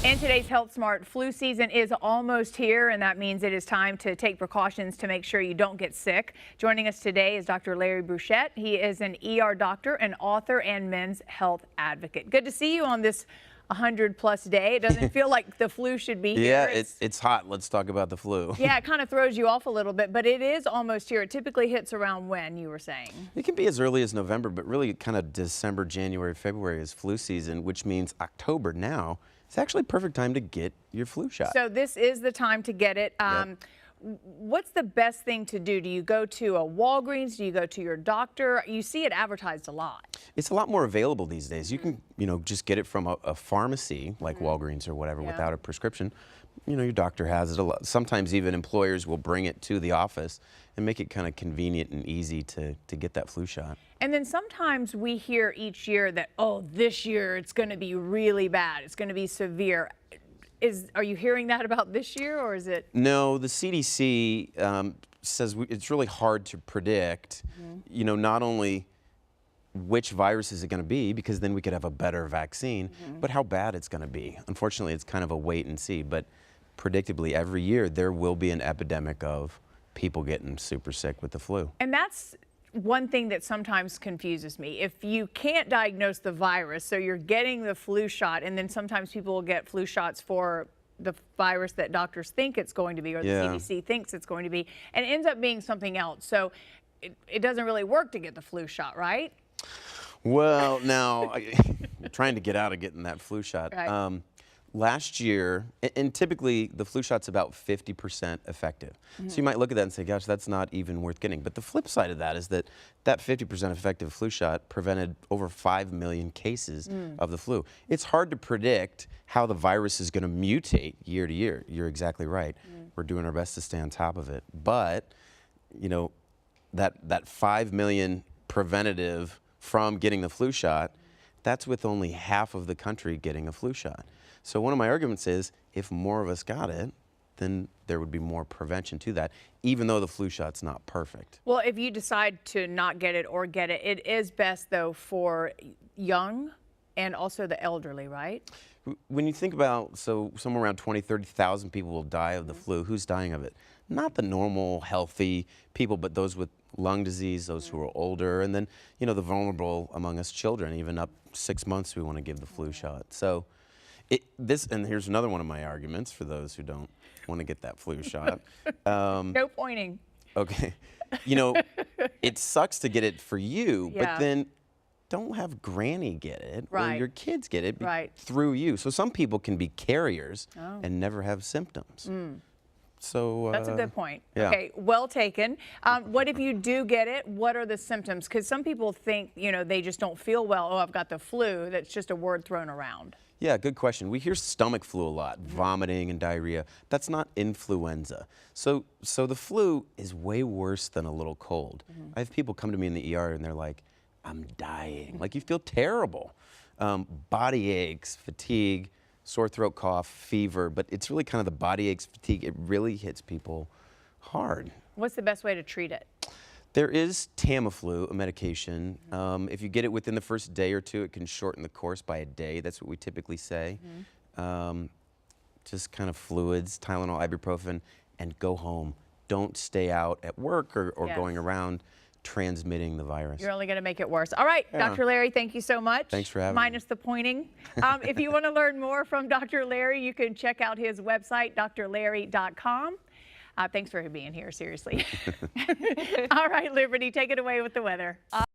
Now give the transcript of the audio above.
In today's Health Smart, flu season is almost here, and that means it is time to take precautions to make sure you don't get sick. Joining us today is Dr. Larry Bruchett. He is an ER doctor, an author, and men's health advocate. Good to see you on this 100-plus day. It doesn't feel like the flu should be here. Yeah, it's hot. Let's talk about the flu. Yeah, it kind of throws you off a little bit, but it is almost here. It typically hits around when, you were saying? It can be as early as November, but really kind of December, January, February is flu season, which means October now. It's actually a perfect time to get your flu shot. So this is the time to get it. Yep. What's the best thing to do? Do you go to a Walgreens? Do you go to your doctor? You see it advertised a lot. It's a lot more available these days. You can, just get it from a pharmacy like Walgreens or whatever without a prescription. Your doctor has it a lot. Sometimes even employers will bring it to the office and make it kind of convenient and easy to get that flu shot. And then sometimes we hear each year that, oh, this year it's going to be really bad. It's going to be severe. Are you hearing that about this year, or is it? No, the CDC says it's really hard to predict, not only which virus is it going to be, because then we could have a better vaccine, but how bad it's going to be. Unfortunately, it's kind of a wait and see, but predictably every year there will be an epidemic of people getting super sick with the flu. And that's one thing that sometimes confuses me. If you can't diagnose the virus, so you're getting the flu shot, and then sometimes people will get flu shots for the virus that doctors think it's going to be, or the CDC thinks it's going to be, and it ends up being something else. So it doesn't really work to get the flu shot, right? Well, now, trying to get out of getting that flu shot. Right. Last year, and typically the flu shot's about 50% effective. So you might look at that and say, gosh, that's not even worth getting. But the flip side of that is that 50% effective flu shot prevented over 5 million cases of the flu. It's hard to predict how the virus is going to mutate year to year. You're exactly right. We're doing our best to stay on top of it. But, that 5 million preventative from getting the flu shot, that's with only half of the country getting a flu shot. So one of my arguments is, if more of us got it, then there would be more prevention to that, even though the flu shot's not perfect. Well, if you decide to not get it or get it, it is best, though, for young and also the elderly, right? When you think about, so somewhere around 20, 30,000 people will die of the flu. Who's dying of it? Not the normal, healthy people, but those with lung disease, those who are older, and then, the vulnerable among us children. Even up 6 months, we want to give the flu shot. So and here's another one of my arguments for those who don't want to get that flu shot. No pointing. Okay. It sucks to get it for you, but then don't have granny get it or your kids get it through you. So some people can be carriers and never have symptoms. So that's a good point. Yeah. Okay, well taken. What if you do get it? What are the symptoms? Because some people think, they just don't feel well. Oh, I've got the flu. That's just a word thrown around. Yeah, good question. We hear stomach flu a lot, vomiting and diarrhea. That's not influenza. So the flu is way worse than a little cold. I have people come to me in the ER and they're like, I'm dying. Like, you feel terrible. Body aches, fatigue, sore throat, cough, fever, but it's really kind of the body aches, fatigue. It really hits people hard. What's the best way to treat it? There is Tamiflu, a medication. If you get it within the first day or two, it can shorten the course by a day. That's what we typically say. Just kind of fluids, Tylenol, ibuprofen, and go home. Don't stay out at work or going around transmitting the virus. You're only going to make it worse. All right, Dr. Larry, thank you so much. Thanks for having me. Minus the pointing. If you want to learn more from Dr. Larry, you can check out his website, drlarry.com. Thanks for being here, seriously. All right, Liberty, take it away with the weather.